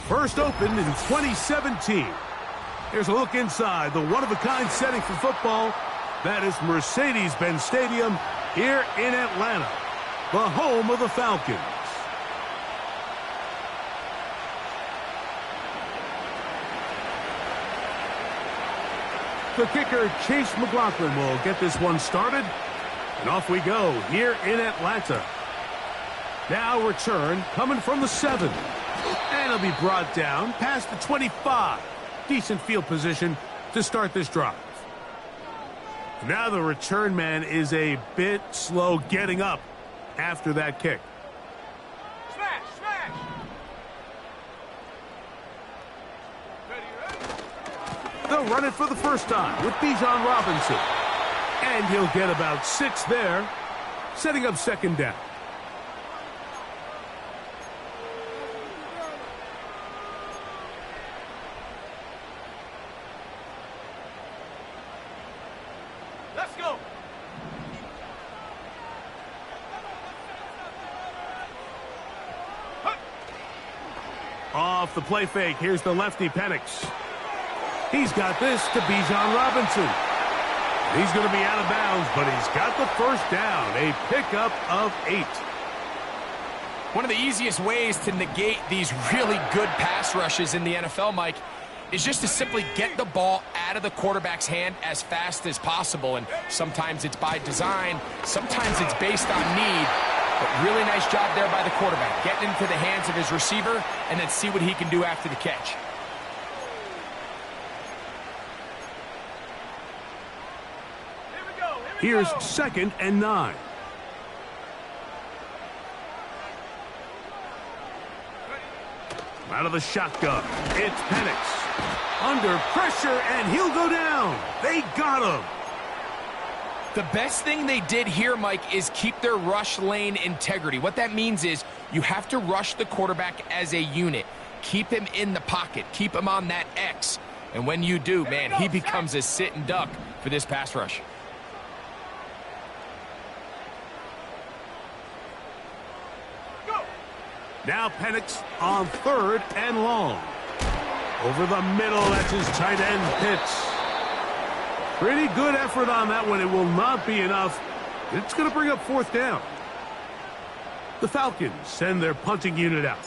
First opened in 2017. Here's a look inside the one-of-a-kind setting for football. That is Mercedes-Benz Stadium here in Atlanta, the home of the Falcons. The kicker, Chase McLaughlin, will get this one started. And off we go here in Atlanta. Now return coming from the 7. And it'll be brought down past the 25. Decent field position to start this drive. Now the return man is a bit slow getting up after that kick. Smash, smash. They'll run it for the first time with Bijan Robinson. And he'll get about 6 there, setting up second down. Let's go. Off the play fake, here's the lefty Penix. He's got this to Bijan Robinson. He's going to be out of bounds, but he's got the first down, a pickup of 8. One of the easiest ways to negate these really good pass rushes in the NFL, Mike, is just to simply get the ball out of the quarterback's hand as fast as possible. And sometimes it's by design, sometimes it's based on need. But really nice job there by the quarterback, getting into the hands of his receiver and then see what he can do after the catch. Here's 2nd and 9. Out of the shotgun, it's Penix. Under pressure, and he'll go down. They got him. The best thing they did here, Mike, is keep their rush lane integrity. What that means is you have to rush the quarterback as a unit. Keep him in the pocket. Keep him on that X. And when you do, man, he becomes a sit and duck for this pass rush. Now Penix on 3rd and long. Over the middle, that's his tight end, Pitts. Pretty good effort on that one. It will not be enough. It's going to bring up 4th down. The Falcons send their punting unit out.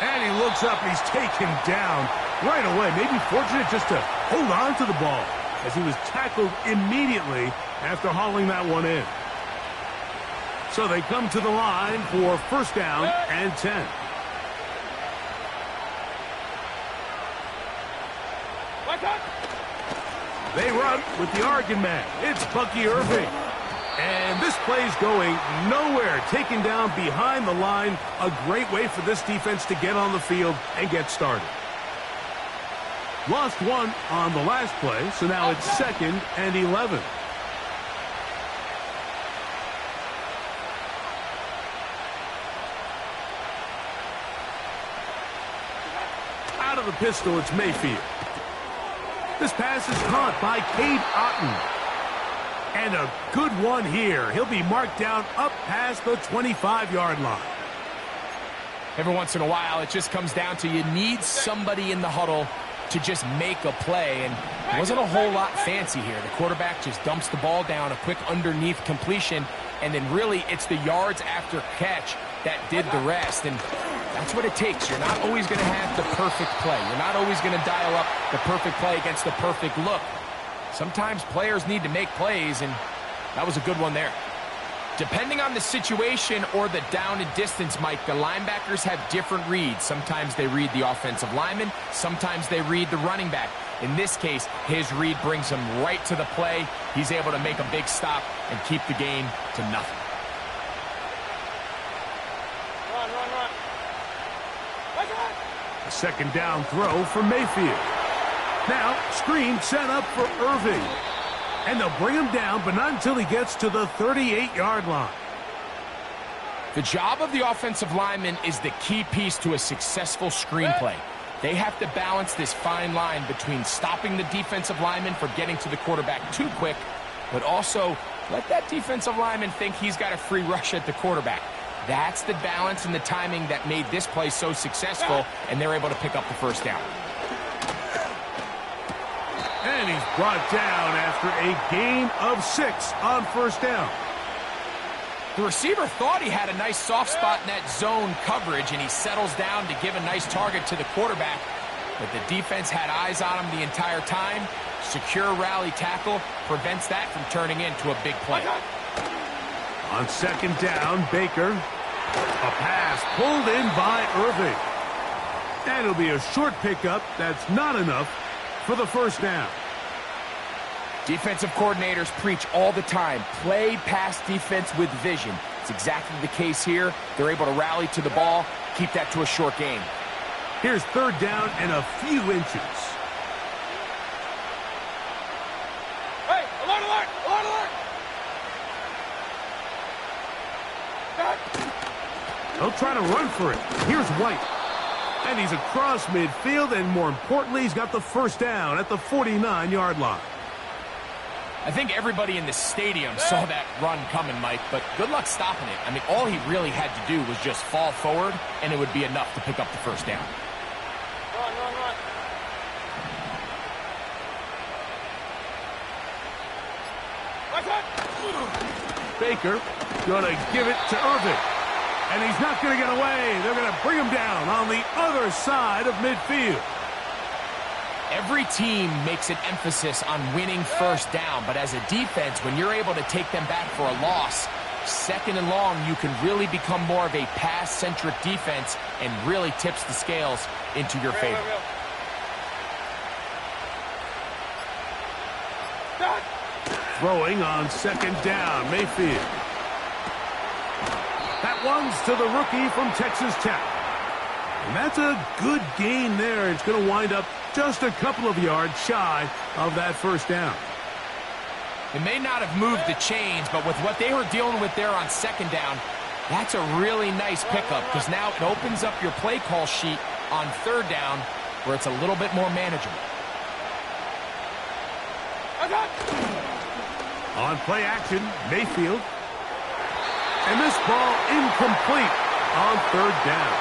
And he looks up, and he's taken down right away. Maybe fortunate just to hold on to the ball, as he was tackled immediately after hauling that one in. So they come to the line for first down and 10. They run with the Oregon man. It's Bucky Irving. And this play's going nowhere. Taken down behind the line. A great way for this defense to get on the field and get started. Lost one on the last play, so now it's 2nd and 11. Out of the pistol, it's Mayfield. This pass is caught by Cade Otton. And a good one here. He'll be marked down up past the 25-yard line. Every once in a while, it just comes down to you need somebody in the huddle to just make a play, and it wasn't a whole lot fancy here. The quarterback just dumps the ball down, a quick underneath completion, and then really it's the yards after catch that did the rest, and that's what it takes. You're not always going to have the perfect play. You're not always going to dial up the perfect play against the perfect look. Sometimes players need to make plays, and that was a good one there. Depending on the situation or the down and distance, Mike, the linebackers have different reads. Sometimes they read the offensive lineman. Sometimes they read the running back. In this case, his read brings him right to the play. He's able to make a big stop and keep the game to nothing. Run. A 2nd down throw for Mayfield. Now, screen set up for Irving. And they'll bring him down, but not until he gets to the 38-yard line. The job of the offensive lineman is the key piece to a successful screenplay. They have to balance this fine line between stopping the defensive lineman from getting to the quarterback too quick but also let that defensive lineman think he's got a free rush at the quarterback. That's the balance and the timing that made this play so successful, and they're able to pick up the first down. And he's brought down after a gain of 6 on first down. The receiver thought he had a nice soft spot in that zone coverage, and he settles down to give a nice target to the quarterback. But the defense had eyes on him the entire time. Secure rally tackle prevents that from turning into a big play. On second down, Baker. A pass pulled in by Irving. And it'll be a short pickup. That's not enough for the first down. Defensive coordinators preach all the time, play pass defense with vision. It's exactly the case here. They're able to rally to the ball, keep that to a short game. Here's third down and a few inches. Hey, alert, alert, alert, alert! They'll try to run for it. Here's White. And he's across midfield, and more importantly, he's got the first down at the 49-yard line. I think everybody in the stadium saw that run coming, Mike, but good luck stopping it. I mean, all he really had to do was just fall forward, and it would be enough to pick up the first down. Run, run, run. Baker going to give it to Irving. And he's not going to get away. They're going to bring him down on the other side of midfield. Every team makes an emphasis on winning first down, but as a defense, when you're able to take them back for a loss, second and long, you can really become more of a pass-centric defense and really tips the scales into your favor. Throwing on second down, Mayfield. That one's to the rookie from Texas Tech. And that's a good gain there. It's going to wind up just a couple of yards shy of that first down. It may not have moved the chains, but with what they were dealing with there on second down, that's a really nice pickup because now it opens up your play call sheet on third down where it's a little bit more manageable. On play action, Mayfield. And this ball incomplete on third down.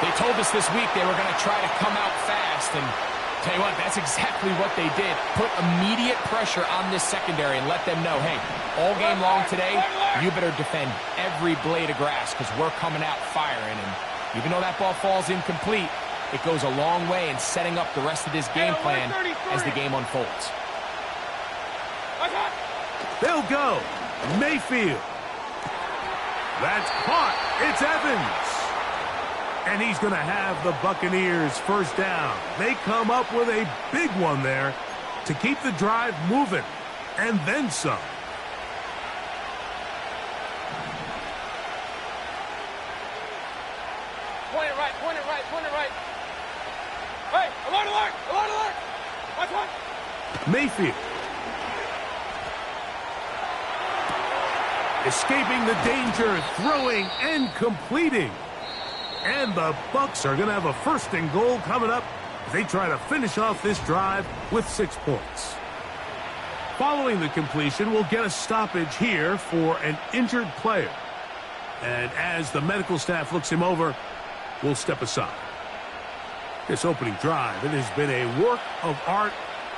They told us this week they were going to try to come out fast, and tell you what, that's exactly what they did. Put immediate pressure on this secondary and let them know, hey, all game long today, you better defend every blade of grass because we're coming out firing. And even though that ball falls incomplete, it goes a long way in setting up the rest of this game plan as the game unfolds. They'll go. Mayfield. That's caught. It's Evans. And he's going to have the Buccaneers first down. They come up with a big one there to keep the drive moving. And then some. Point it right, point it right, point it right. Hey, alert, alert, alert, alert. Watch, watch. Mayfield. Escaping the danger, throwing and completing. And the Bucs are going to have a first and goal coming up as they try to finish off this drive with 6 points. Following the completion, we'll get a stoppage here for an injured player. And as the medical staff looks him over, we'll step aside. This opening drive, it has been a work of art.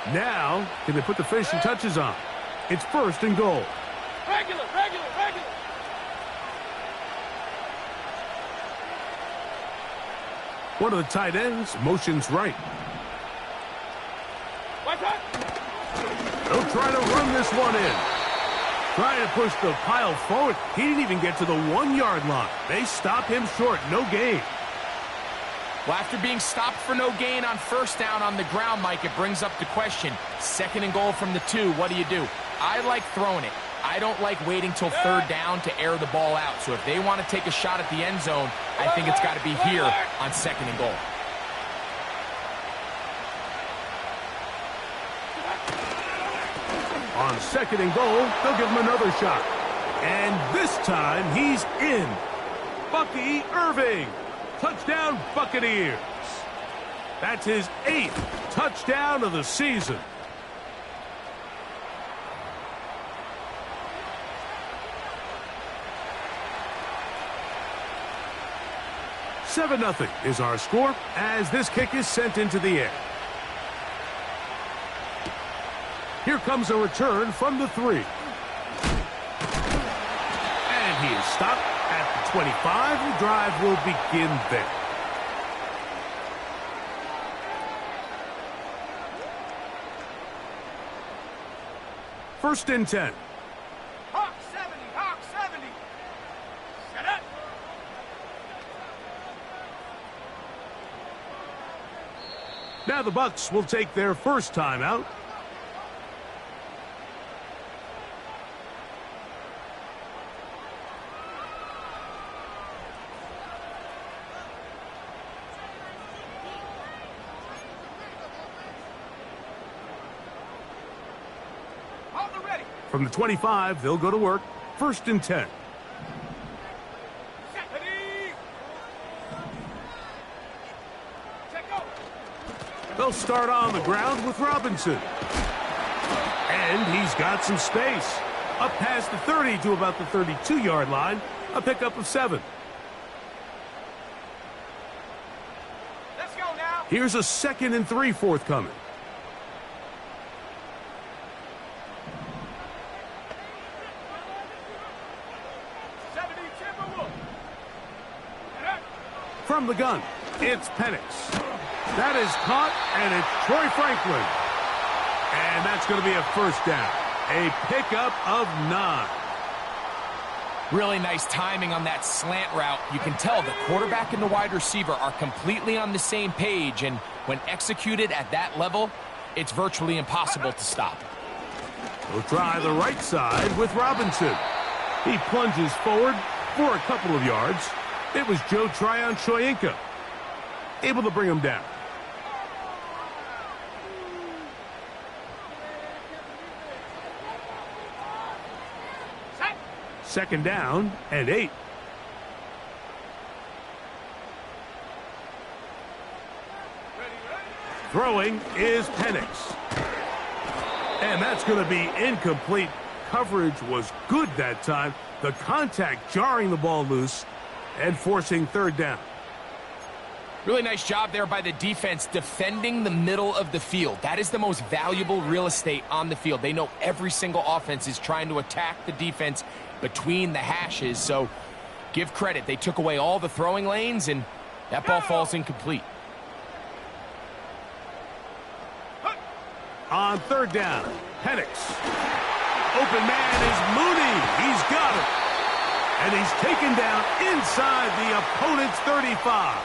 Now, can they put the finishing touches on? It's first and goal. Regular, regular, regular. One of the tight ends motions right. Watch out. They'll try to run this one in. Trying to push the pile forward. He didn't even get to the 1-yard line. They stop him short. No gain. Well, after being stopped for no gain on first down on the ground, Mike, it brings up the question. Second and goal from the 2, what do? I like throwing it. I don't like waiting till third down to air the ball out. So if they want to take a shot at the end zone, I think it's got to be here on second and goal. On second and goal, they'll give him another shot. And this time, he's in. Bucky Irving. Touchdown, Buccaneers. That's his 8th touchdown of the season. 7-0 is our score as this kick is sent into the air. Here comes a return from the 3. And he is stopped at the 25. The drive will begin there. First and 10. Hawk 70, Hawk 70. Set up. Now the Bucs will take their first timeout. From the 25, they'll go to work. First and 10. They'll start on the ground with Robinson. And he's got some space. Up past the 30 to about the 32-yard line. A pickup of 7. Let's go now. Here's a 2nd and 3 forthcoming. From the gun, it's Penix. That is caught, and it's Troy Franklin. And that's going to be a first down. A pickup of 9. Really nice timing on that slant route. You can tell the quarterback and the wide receiver are completely on the same page, and when executed at that level, it's virtually impossible to stop. We'll try the right side with Robinson. He plunges forward for a couple of yards. It was Joe Tryon-Shoyinka able to bring him down. Second down and 8. Throwing is Penix. And that's going to be incomplete. Coverage was good that time. The contact jarring the ball loose and forcing third down. Really nice job there by the defense defending the middle of the field. That is the most valuable real estate on the field. They know every single offense is trying to attack the defense between the hashes, so give credit. They took away all the throwing lanes, and that ball falls incomplete. On third down, Penix. Open man is Mooney. He's got it. And he's taken down inside the opponent's 35.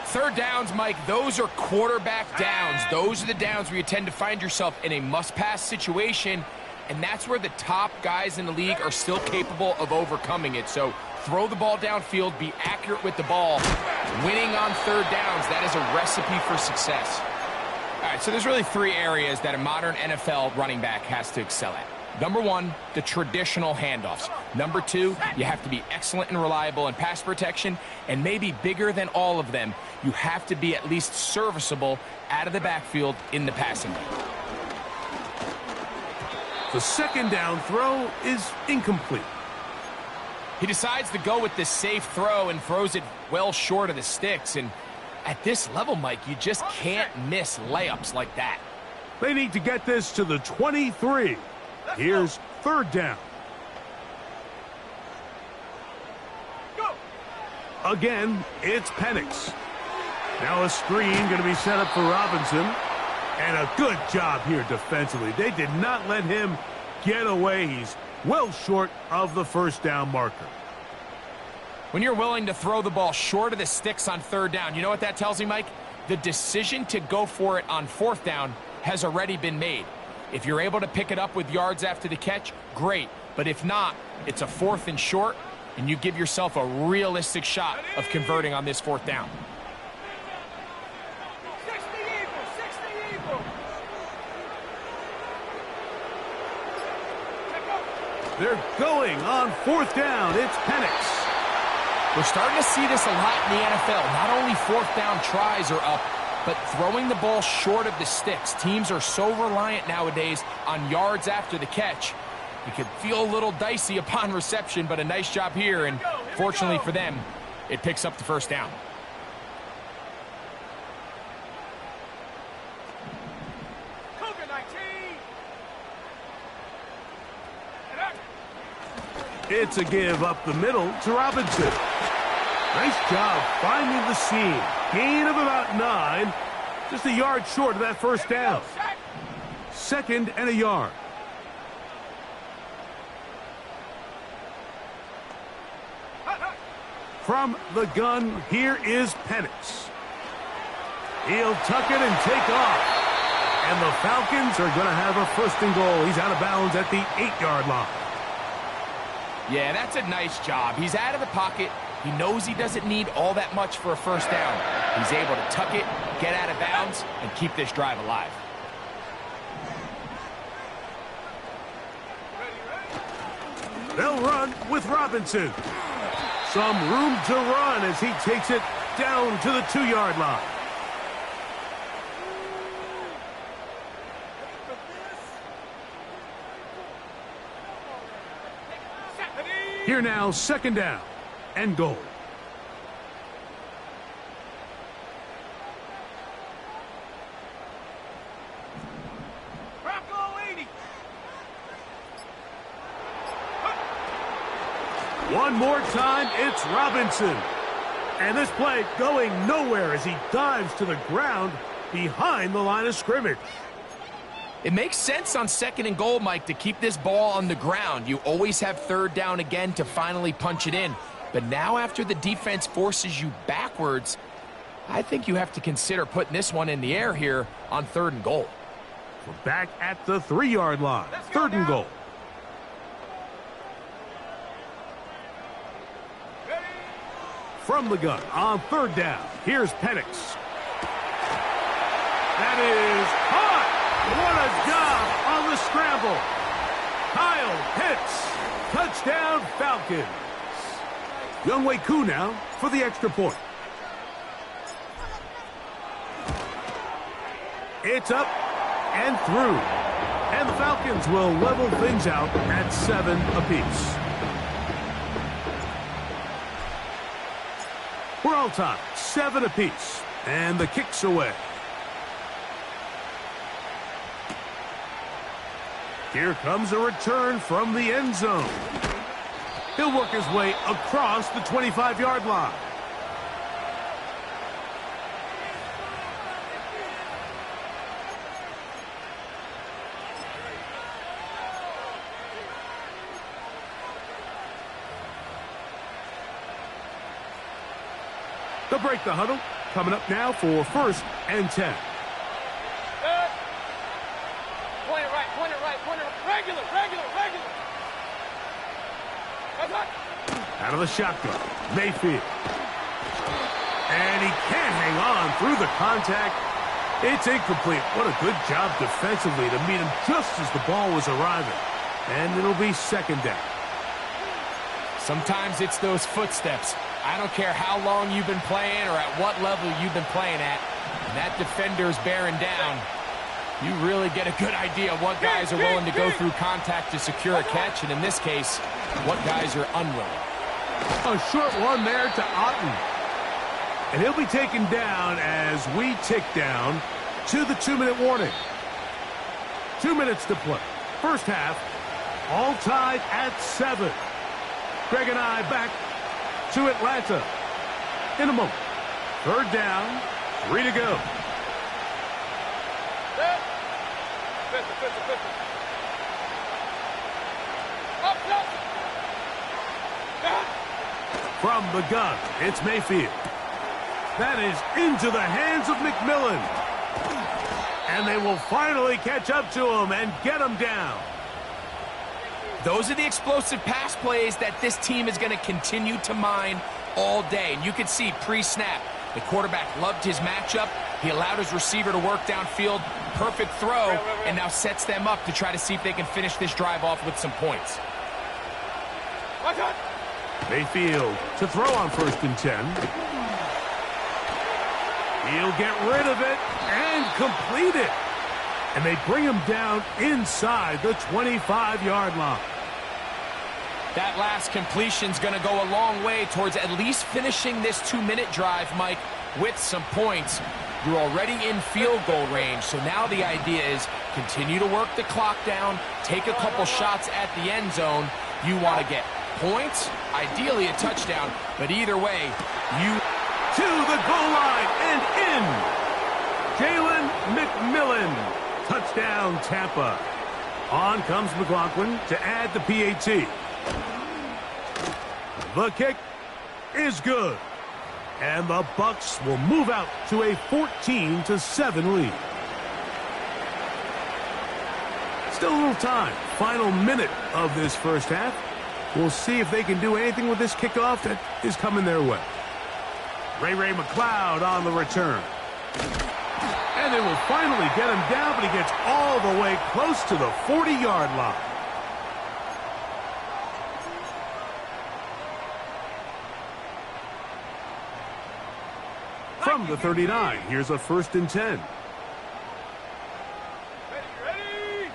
Third downs, Mike, those are quarterback downs. Those are the downs where you tend to find yourself in a must-pass situation, and that's where the top guys in the league are still capable of overcoming it. So throw the ball downfield, be accurate with the ball. Winning on third downs, that is a recipe for success. All right, so there's really 3 areas that a modern NFL running back has to excel at. Number 1, the traditional handoffs. Number 2, you have to be excellent and reliable in pass protection. And maybe bigger than all of them, you have to be at least serviceable out of the backfield in the passing game. The second down throw is incomplete. He decides to go with the safe throw and throws it well short of the sticks. And at this level, Mike, you just can't miss layups like that. They need to get this to the 23. Here's third down. Go. Again, it's Penix. Now a screen going to be set up for Robinson. And a good job here defensively. They did not let him get away. He's well short of the first down marker. When you're willing to throw the ball short of the sticks on third down, you know what that tells me, Mike? The decision to go for it on fourth down has already been made. If you're able to pick it up with yards after the catch, great. But if not, it's a 4th and short, and you give yourself a realistic shot of converting on this fourth down. 60 Eagles. They're going on fourth down. It's Penix. We're starting to see this a lot in the NFL. Not only fourth down tries are up, but throwing the ball short of the sticks. Teams are so reliant nowadays on yards after the catch. It could feel a little dicey upon reception, but a nice job here, and fortunately for them, It picks up the first down. It's a give up the middle to Robinson. Nice job finding the seam. Gain of about 9. Just a yard short of that first down. 2nd and a yard. From the gun, here is Penix. He'll tuck it and take off. And the Falcons are going to have a 1st and goal. He's out of bounds at the 8-yard line. Yeah, that's a nice job. He's out of the pocket. He knows he doesn't need all that much for a first down. He's able to tuck it, get out of bounds, and keep this drive alive. They'll run with Robinson. Some room to run as he takes it down to the 2-yard line. Here now, 2nd down and goal. One more time, it's Robinson. And this play going nowhere as he dives to the ground behind the line of scrimmage. It makes sense on 2nd and goal, Mike, to keep this ball on the ground. You always have 3rd down again to finally punch it in. But now after the defense forces you backwards, I think you have to consider putting this one in the air here on 3rd and goal. We're back at the 3-yard line. 3rd and goal. From the gun on 3rd down, here's Penix. That is hot. What a job on the scramble. Kyle Pitts. Touchdown Falcons. Younghoe Koo now for the extra point. It's up and through. And the Falcons will level things out at 7 apiece. We're all tied, 7 apiece. And the kick's away. Here comes a return from the end zone. He'll work his way across the 25-yard line. They'll break the huddle. Coming up now for 1st and 10. Point it right, point it right, point it right. Regular. Out of the shotgun, Mayfield. And he can't hang on through the contact. It's incomplete. What a good job defensively to meet him just as the ball was arriving. And it'll be 2nd down. Sometimes it's those footsteps. I don't care how long you've been playing or at what level you've been playing at. When that defender's bearing down, you really get a good idea of what guys are willing to go through contact to secure a catch, and in this case, what guys are unwilling. A short one there to Otten. And he'll be taken down as we tick down to the 2-minute warning. 2 minutes to play. First half, all tied at 7. Greg and I back to Atlanta in a moment. 3rd down, 3 to go. From the gun, it's Mayfield. That is into the hands of McMillan. And they will finally catch up to him and get him down. Those are the explosive pass plays that this team is going to continue to mine all day. And you can see pre-snap, the quarterback loved his matchup. He allowed his receiver to work downfield. Perfect throw, and now sets them up to try to see if they can finish this drive off with some points. Mayfield to throw on 1st and 10. He'll get rid of it and complete it. And they bring him down inside the 25-yard line. That last completion's going to go a long way towards at least finishing this 2-minute drive, Mike, with some points. You're already in field goal range, so now the idea is continue to work the clock down, take a couple shots at the end zone. You want to get points, ideally a touchdown, but either way, you... To the goal line and in. Jalen McMillan. Touchdown, Tampa. On comes McLaughlin to add the PAT. The kick is good. And the Bucs will move out to a 14-7 lead. Still a little time. Final minute of this first half. We'll see if they can do anything with this kickoff that is coming their way. Ray McLeod on the return. And they will finally get him down, but he gets all the way close to the 40-yard line. From the 39, here's a 1st and 10. Ready.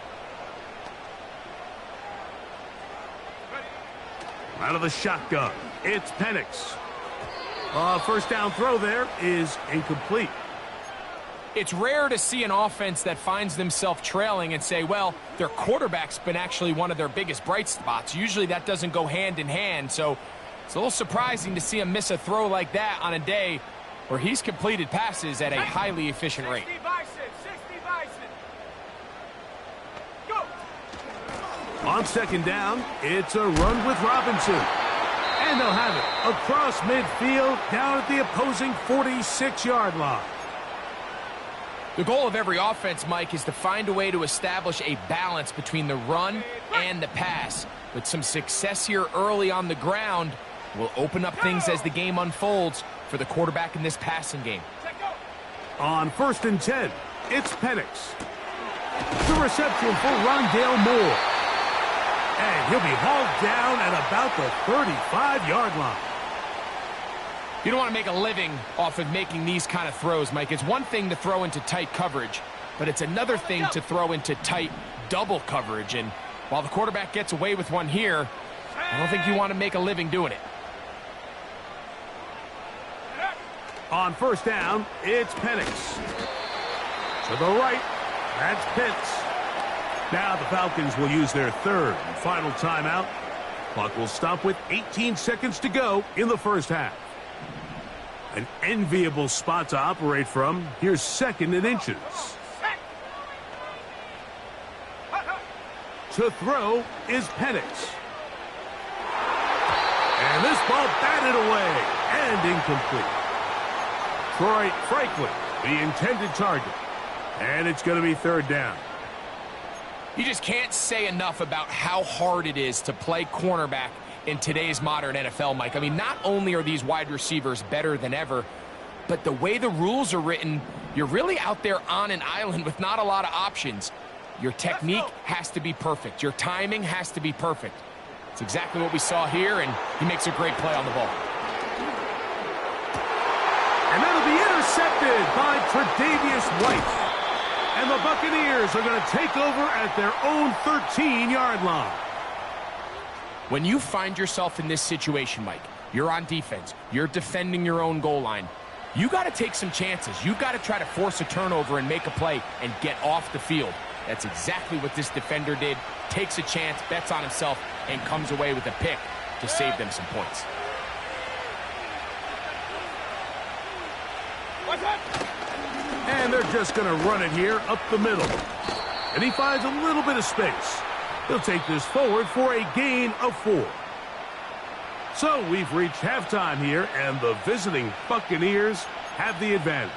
Out of the shotgun, it's Penix. First down throw there is incomplete. It's rare to see an offense that finds themselves trailing and say, well, their quarterback's been actually one of their biggest bright spots. Usually that doesn't go hand in hand, so it's a little surprising to see him miss a throw like that on a day where he's completed passes at a highly efficient rate. 60 bison. Go. On second down, it's a run with Robinson. And they'll have it across midfield down at the opposing 46-yard line. The goal of every offense, Mike, is to find a way to establish a balance between the run and the pass. With some success here early on the ground, will open up things as the game unfolds for the quarterback in this passing game. On 1st and 10, it's Penix. The reception for Rondale Moore. And he'll be hauled down at about the 35-yard line. You don't want to make a living off of making these kind of throws, Mike. It's one thing to throw into tight coverage, but it's another thing to throw into tight double coverage. And while the quarterback gets away with one here, I don't think you want to make a living doing it. On 1st down, it's Penix. To the right, that's Pitts. Now the Falcons will use their 3rd and final timeout. Clock will stop with 18 seconds to go in the first half. An enviable spot to operate from. Here's 2nd and inches. To throw is Penix. And this ball batted away and incomplete. Troy Franklin, the intended target. And it's going to be 3rd down. You just can't say enough about how hard it is to play cornerback in today's modern NFL, Mike. I mean, not only are these wide receivers better than ever, but the way the rules are written, you're really out there on an island with not a lot of options. Your technique has to be perfect. Your timing has to be perfect. It's exactly what we saw here, and he makes a great play on the ball. And that'll be intercepted by Tre'Davious White. And the Buccaneers are going to take over at their own 13-yard line. When you find yourself in this situation, Mike, you're on defense, you're defending your own goal line, you got to take some chances. You got to try to force a turnover and make a play and get off the field. That's exactly what this defender did. Takes a chance, bets on himself, and comes away with a pick to save them some points. And they're just going to run it here up the middle. And he finds a little bit of space. He'll take this forward for a gain of 4. So we've reached halftime here, and the visiting Buccaneers have the advantage.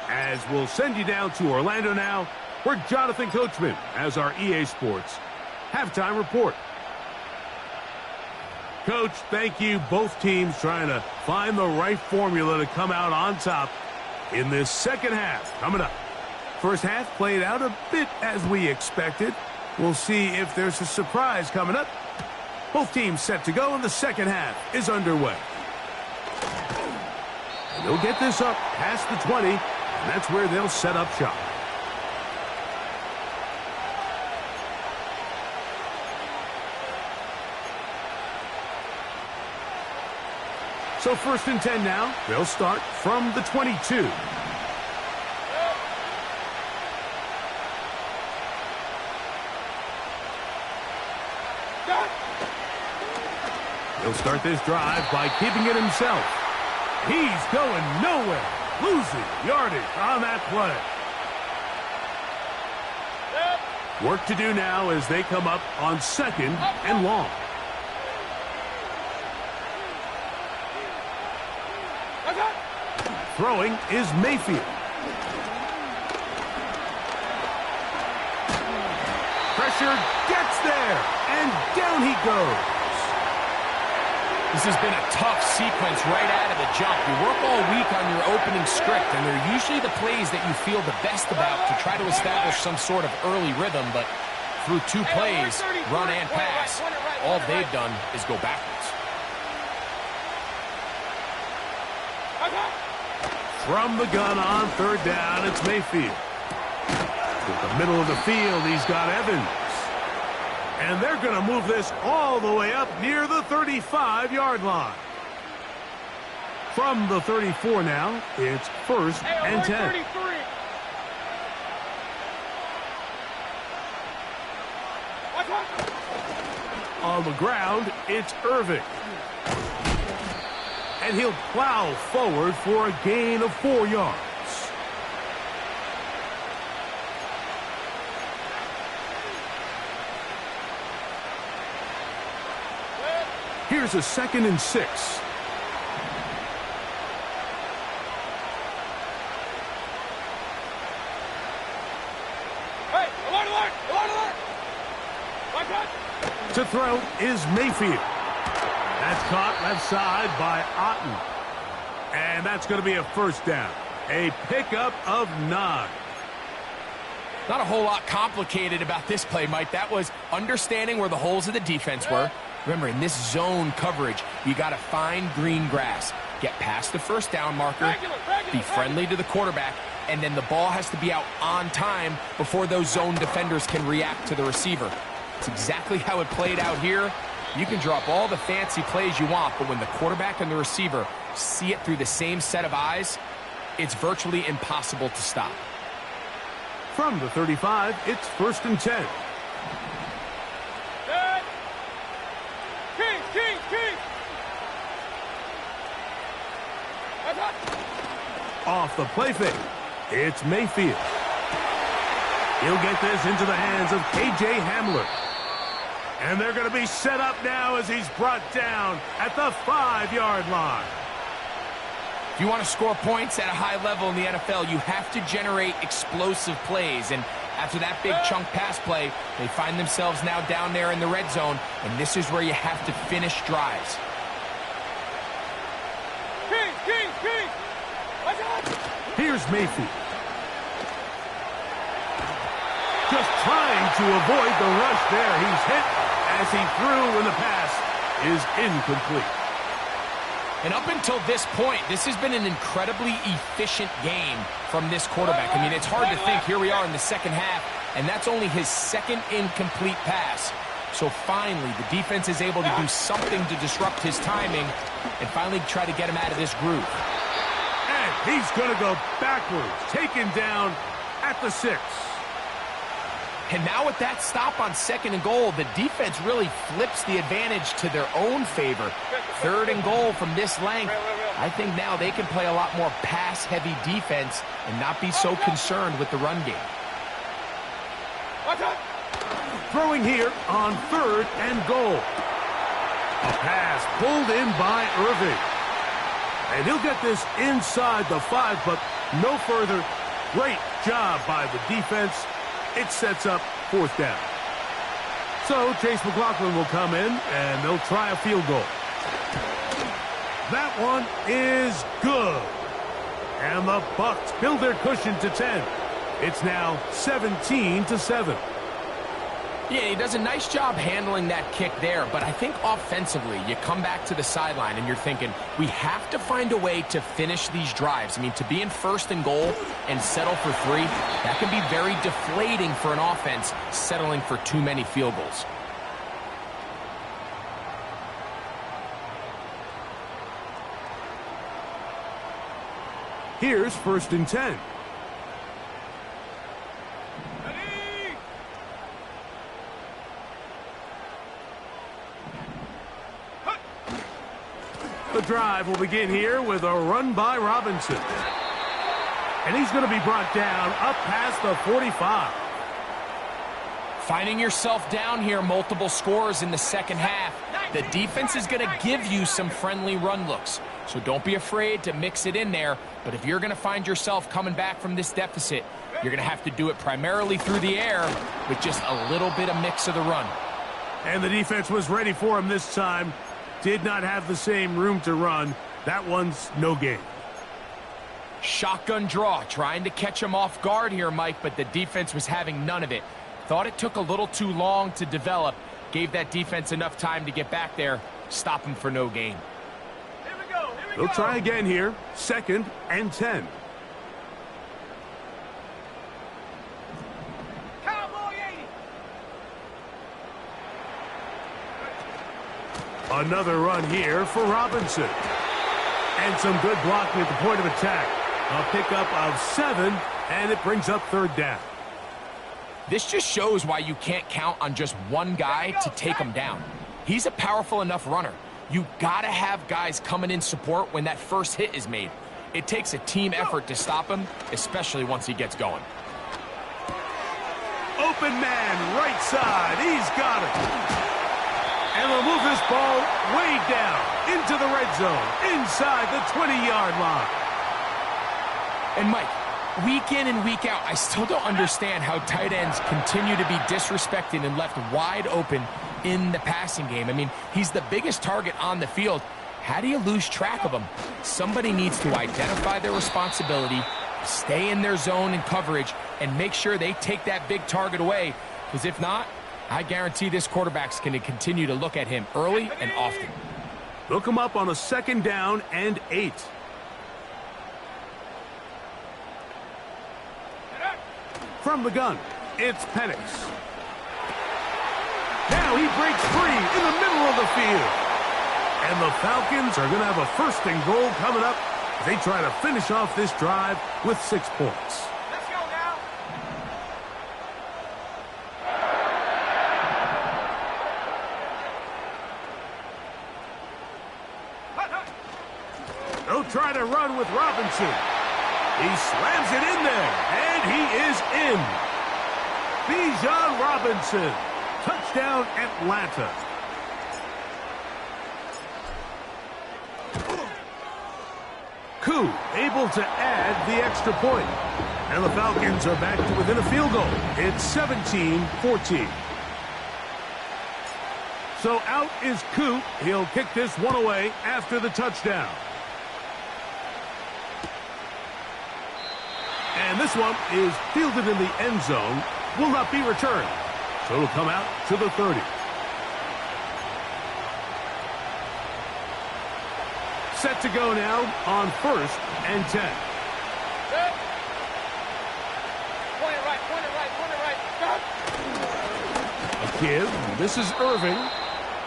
As we'll send you down to Orlando now, where Jonathan Coachman has our EA Sports halftime report. Coach, thank you. Both teams trying to find the right formula to come out on top in this second half coming up. First half played out a bit as we expected. We'll see if there's a surprise coming up. Both teams set to go, and the second half is underway. And they'll get this up past the 20, and that's where they'll set up shop. So 1st and 10 now. They'll start from the 22. He'll start this drive by keeping it himself. He's going nowhere. Losing yardage on that play. Work to do now as they come up on 2nd and long. Throwing is Mayfield. Pressure gets there, and down he goes. This has been a tough sequence right out of the jump. You work all week on your opening script, and they're usually the plays that you feel the best about to try to establish some sort of early rhythm, but through 2 plays, run and pass, all they've done is go backwards. From the gun on 3rd down, it's Mayfield. To the middle of the field, he's got Evans. And they're going to move this all the way up near the 35-yard line. From the 34 now, it's 1st and 10. On the ground, it's Irving. And he'll plow forward for a gain of 4 yards. Here's a 2nd and 6. Hey, alert, alert, alert, alert. To throw is Mayfield. That's caught left side by Otten. And that's going to be a 1st down. A pickup of 9. Not a whole lot complicated about this play, Mike. That was understanding where the holes of the defense were. Remember, in this zone coverage, you got to find green grass. Get past the 1st down marker, be friendly to the quarterback, and then the ball has to be out on time before those zone defenders can react to the receiver. It's exactly how it played out here. You can drop all the fancy plays you want, but when the quarterback and the receiver see it through the same set of eyes, it's virtually impossible to stop. From the 35, it's 1st and 10. Off the play fake, it's Mayfield. He'll get this into the hands of K.J. Hamler. And they're going to be set up now as he's brought down at the 5-yard line. If you want to score points at a high level in the NFL, you have to generate explosive plays. And after that big chunk pass play, they find themselves now down there in the red zone, and this is where you have to finish drives. Here's Mayfield. Just trying to avoid the rush there. He's hit as he threw, and the pass is incomplete. And up until this point, this has been an incredibly efficient game from this quarterback. I mean, it's hard to think. Here we are in the 2nd half, and that's only his 2nd incomplete pass. So finally, the defense is able to do something to disrupt his timing and finally try to get him out of this groove. And he's going to go backwards, taken down at the 6. And now with that stop on 2nd and goal, the defense really flips the advantage to their own favor. 3rd and goal from this length. I think now they can play a lot more pass-heavy defense and not be so concerned with the run game. Throwing here on 3rd and goal. A pass pulled in by Irving. And he'll get this inside the 5, but no further. Great job by the defense. It sets up 4th down. So Chase McLaughlin will come in, and they'll try a field goal. That one is good. And the Bucs build their cushion to 10. It's now 17-7. Yeah, he does a nice job handling that kick there, but I think offensively, you come back to the sideline and you're thinking, we have to find a way to finish these drives. I mean, to be in 1st and goal and settle for 3, that can be very deflating for an offense settling for too many field goals. Here's 1st and 10. The drive will begin here with a run by Robinson. And he's going to be brought down up past the 45. Finding yourself down here, multiple scores in the second half. The defense is going to give you some friendly run looks. So don't be afraid to mix it in there. But if you're going to find yourself coming back from this deficit, you're going to have to do it primarily through the air with just a little bit of mix of the run. And the defense was ready for him this time. Did not have the same room to run. That one's no gain. Shotgun draw, trying to catch him off guard here, Mike, but the defense was having none of it. Thought it took a little too long to develop. Gave that defense enough time to get back there. Stop him for no gain. Here we go. They'll try again here. 2nd and 10. Cowboy 80. Another run here for Robinson. And some good blocking at the point of attack. A pickup of 7, and it brings up 3rd down. This just shows why you can't count on just one guy to take him down. He's a powerful enough runner. You gotta have guys coming in support when that first hit is made. It takes a team effort to stop him, especially once he gets going. Open man, right side. He's got it. And they'll move this ball way down into the red zone, inside the 20-yard line. And Mike, week in and week out, I still don't understand how tight ends continue to be disrespected and left wide open in the passing game. I mean, he's the biggest target on the field. How do you lose track of him? Somebody needs to identify their responsibility, stay in their zone and coverage, and make sure they take that big target away. Because if not, I guarantee this quarterback's going to continue to look at him early and often. They'll come up on a 2nd down and 8. From the gun, it's Penix. Now he breaks free in the middle of the field. And the Falcons are going to have a 1st and goal coming up as they try to finish off this drive with 6 points. Let's go now. They'll try to run with Robinson. He slams it in there, and he is in. Bijan Robinson, touchdown Atlanta. Koo able to add the extra point. And the Falcons are back to within a field goal. It's 17-14. So out is Koo. He'll kick this one away after the touchdown. And this one is fielded in the end zone. Will not be returned. So it'll come out to the 30. Set to go now on 1st and 10. Good. Point it right. A kid. This is Irving.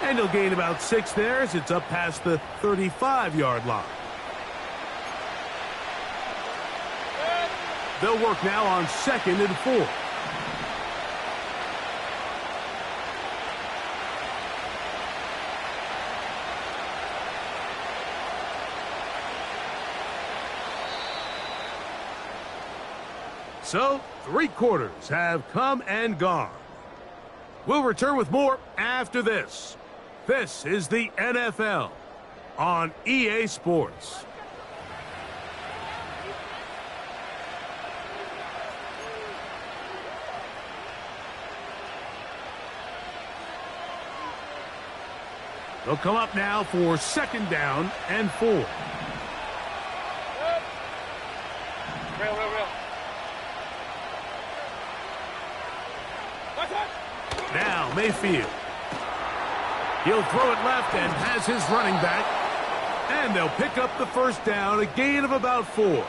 And he'll gain about 6 there as it's up past the 35-yard line. They'll work now on 2nd and 4. So, 3 quarters have come and gone. We'll return with more after this. This is the NFL on EA Sports. They'll come up now for 2nd down and 4. Real. Now Mayfield. He'll throw it left and has his running back. And they'll pick up the 1st down, a gain of about 4.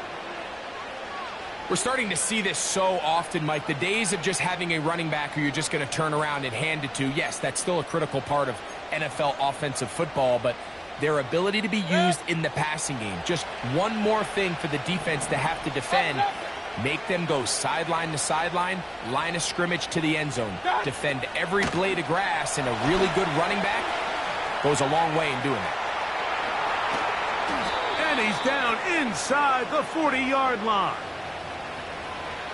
We're starting to see this so often, Mike. The days of just having a running back who you're just going to turn around and hand it to, yes, that's still a critical part of NFL offensive football, but their ability to be used in the passing game. Just one more thing for the defense to have to defend. Make them go sideline to sideline, line of scrimmage to the end zone. Defend every blade of grass, and a really good running back goes a long way in doing that. And he's down inside the 40-yard line.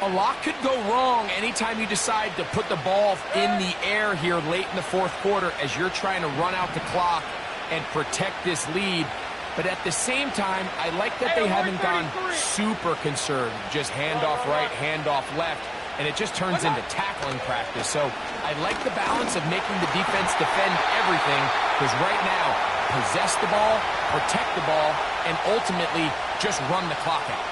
A lot could go wrong anytime you decide to put the ball in the air here late in the fourth quarter as you're trying to run out the clock and protect this lead. But at the same time, I like that they haven't gone super conserved. Just handoff right, handoff left, and it just turns into tackling practice. So I like the balance of making the defense defend everything, because right now, possess the ball, protect the ball, and ultimately just run the clock out.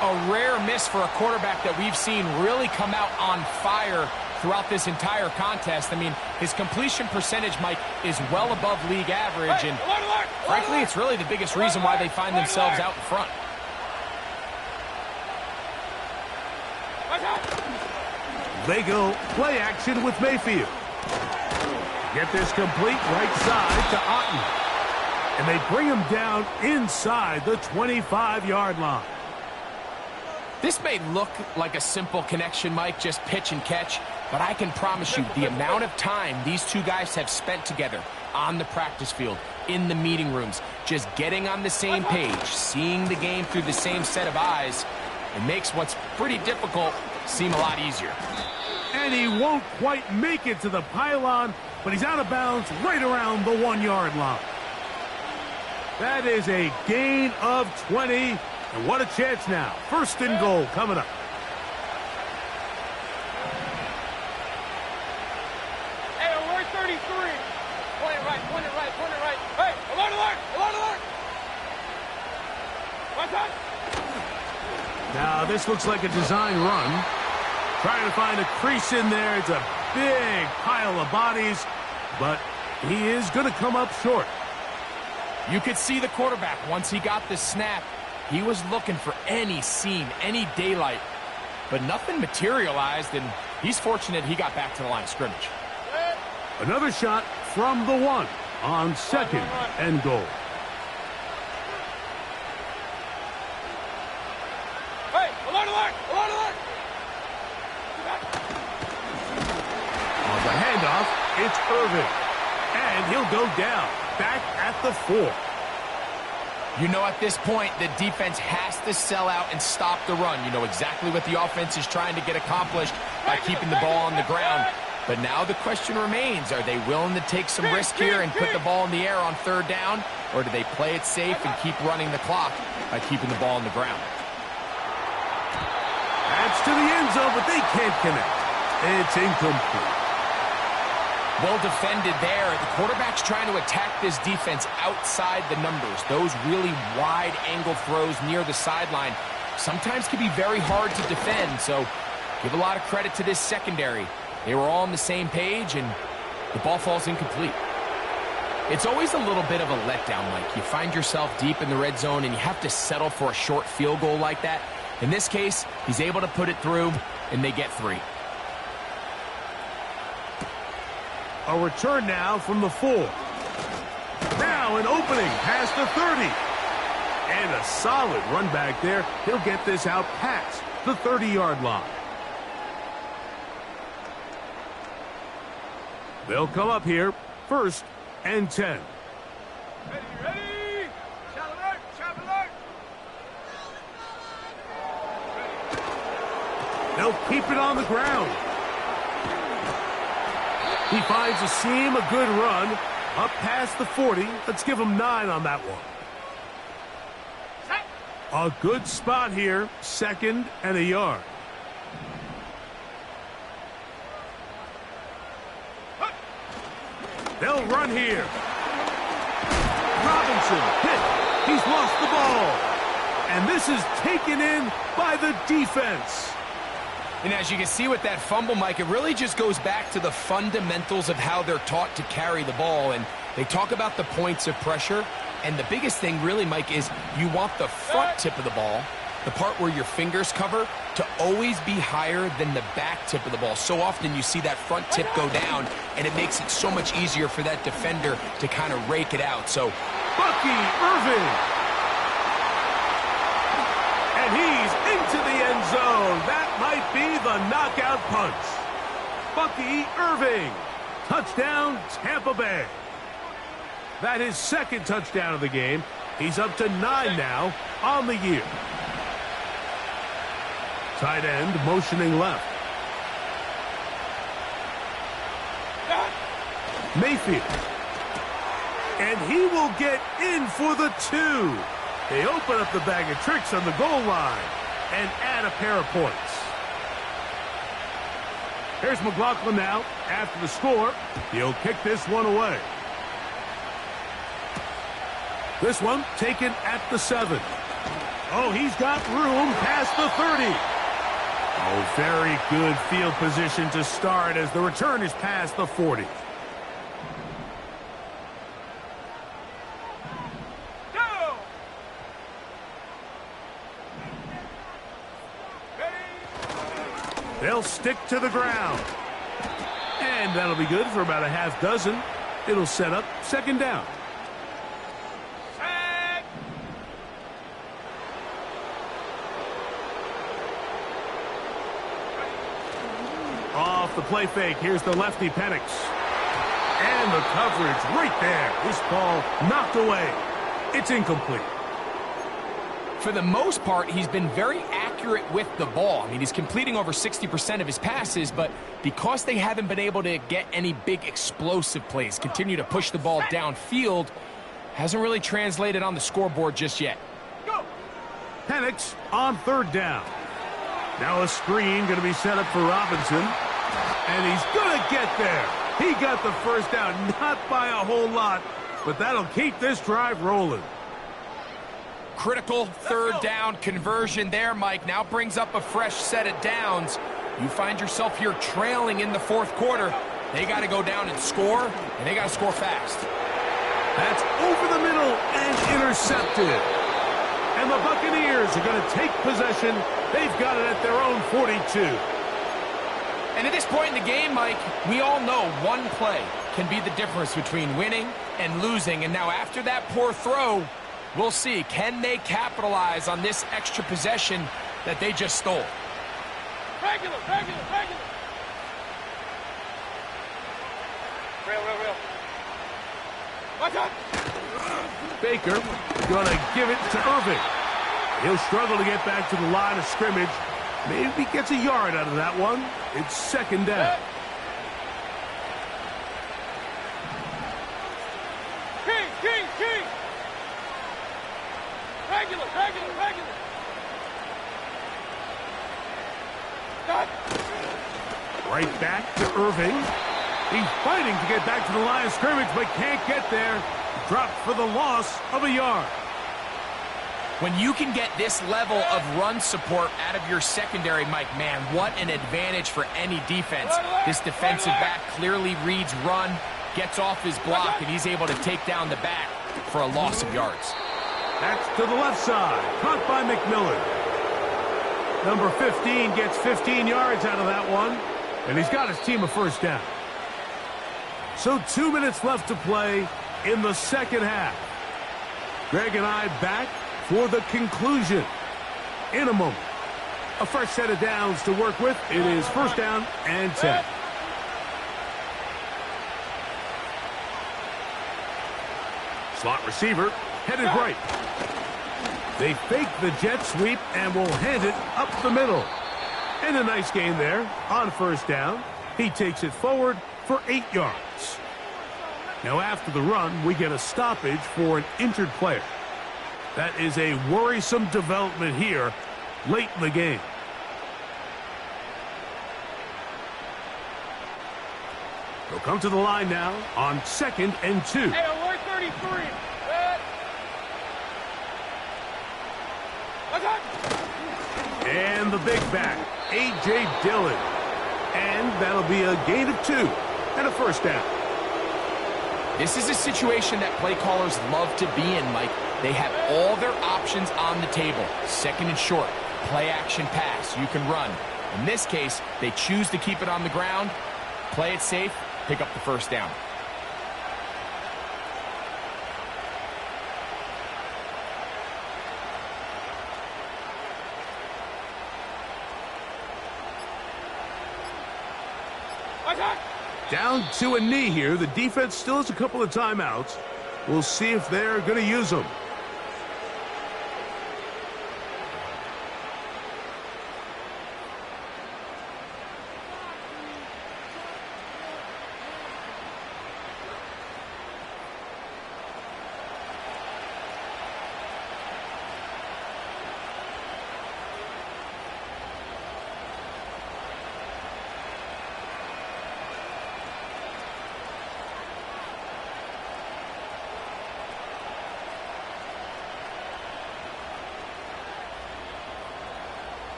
A rare miss for a quarterback that we've seen really come out on fire throughout this entire contest. I mean, his completion percentage, Mike, is well above league average, and frankly, it's really the biggest reason why they find themselves out in front. Lega play action with Mayfield. Get this complete right side to Otten. And they bring him down inside the 25-yard line. This may look like a simple connection, Mike, just pitch and catch, but I can promise you the amount of time these two guys have spent together on the practice field, in the meeting rooms, just getting on the same page, seeing the game through the same set of eyes, it makes what's pretty difficult seem a lot easier. And he won't quite make it to the pylon, but he's out of bounds right around the 1-yard line. That is a gain of 20. And what a chance now. First and goal coming up. Hey, we're 33. Point it right, point it right, point it right. Hey, alert, alert, alert, alert. One time. Now, this looks like a design run. Trying to find a crease in there. It's a big pile of bodies, but he is going to come up short. You could see the quarterback once he got the snap. He was looking for any seam, any daylight, but nothing materialized, and he's fortunate he got back to the line of scrimmage. Another shot from the 1 on second and goal. Hey, alert, alert, alert, alert. On the handoff, it's Irvin, and he'll go down, back at the 4. You know, at this point, the defense has to sell out and stop the run. You know exactly what the offense is trying to get accomplished by keeping the ball on the ground. But now the question remains, are they willing to take some risk here and put the ball in the air on third down? Or do they play it safe and keep running the clock by keeping the ball on the ground? That's to the end zone, but they can't connect. It's incomplete. Well defended there. The quarterback's trying to attack this defense outside the numbers. Those really wide angle throws near the sideline sometimes can be very hard to defend. So give a lot of credit to this secondary. They were all on the same page, and the ball falls incomplete. It's always a little bit of a letdown, Mike. You find yourself deep in the red zone, and you have to settle for a short field goal like that. In this case, he's able to put it through, and they get 3. A return now from the 4. Now an opening past the 30. And a solid run back there. He'll get this out past the 30-yard line. They'll come up here, 1st and 10. Ready, ready. Shot alert, shot alert. They'll keep it on the ground. He finds a seam, a good run, up past the 40. Let's give him 9 on that one. A good spot here, 2nd and a yard. They'll run here. Robinson hit. He's lost the ball. And this is taken in by the defense. And as you can see with that fumble, Mike, it really just goes back to the fundamentals of how they're taught to carry the ball. And they talk about the points of pressure. And the biggest thing really, Mike, is you want the front tip of the ball, the part where your fingers cover, to always be higher than the back tip of the ball. So often you see that front tip go down, and it makes it so much easier for that defender to kind of rake it out. So Bucky Irving. And he's into the end zone. That might be the knockout punch. Bucky Irving. Touchdown, Tampa Bay. That is second touchdown of the game. He's up to 9 now on the year. Tight end motioning left. Mayfield. And he will get in for the 2. They open up the bag of tricks on the goal line and add a pair of points. Here's McLaughlin now. After the score, he'll kick this one away. This one taken at the 7. Oh, he's got room past the 30. Oh, very good field position to start as the return is past the 40. They'll stick to the ground. And that'll be good for about a half dozen. It'll set up second down. Off the play fake, here's the lefty Penix. And the coverage right there. This ball knocked away. It's incomplete. For the most part, he's been very accurate with the ball. I mean, he's completing over 60% of his passes, but because they haven't been able to get any big explosive plays, continue to push the ball downfield, hasn't really translated on the scoreboard just yet. Penix on third down. Now a screen going to be set up for Robinson. And he's going to get there. He got the first down, not by a whole lot, but that'll keep this drive rolling. Critical third down conversion there, Mike. Now brings up a fresh set of downs. You find yourself here trailing in the fourth quarter. They got to go down and score, and they got to score fast. That's over the middle and intercepted. And the Buccaneers are going to take possession. They've got it at their own 42. And at this point in the game, Mike, we all know one play can be the difference between winning and losing. And now after that poor throw, we'll see, can they capitalize on this extra possession that they just stole? Regular. Real. Watch out. Baker gonna give it to Irving. He'll struggle to get back to the line of scrimmage. Maybe gets a yard out of that one. It's second down. King. Regular. Right back to Irving. He's fighting to get back to the line of scrimmage, but can't get there. Dropped for the loss of a yard. When you can get this level of run support out of your secondary, Mike, man, what an advantage for any defense. This defensive back clearly reads run, gets off his block, and he's able to take down the back for a loss of yards. That's to the left side. Caught by McMillan. Number 15 gets 15 yards out of that one, and he's got his team a first down. So 2 minutes left to play in the second half. Greg and I back for the conclusion in a moment. A fresh set of downs to work with. It is first down and 10. Slot receiver headed right. They fake the jet sweep and will hand it up the middle. And a nice gain there on first down. He takes it forward for 8 yards. Now after the run, we get a stoppage for an injured player. That is a worrisome development here late in the game. They'll come to the line now on 2nd and 2. Hey, alert 33. And the big back, A.J. Dillon. And that'll be a gain of 2 and a first down. This is a situation that play callers love to be in, Mike. They have all their options on the table. Second and short, play action pass, you can run. In this case, they choose to keep it on the ground, play it safe, pick up the first down. Down to a knee here. The defense still has a couple of timeouts. We'll see if they're going to use them.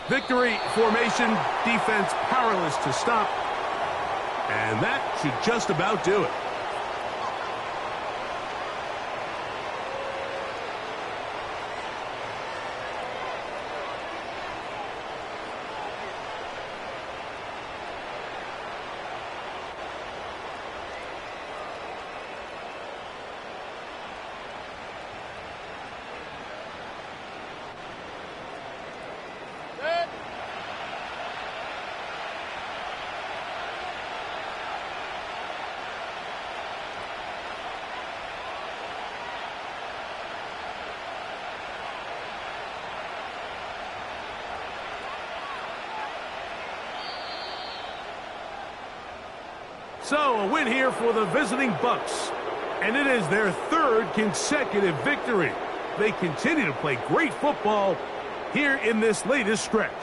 Victory formation, defense powerless to stop. And that should just about do it. So, a win here for the visiting Bucs. And it is their third consecutive victory. They continue to play great football here in this latest stretch.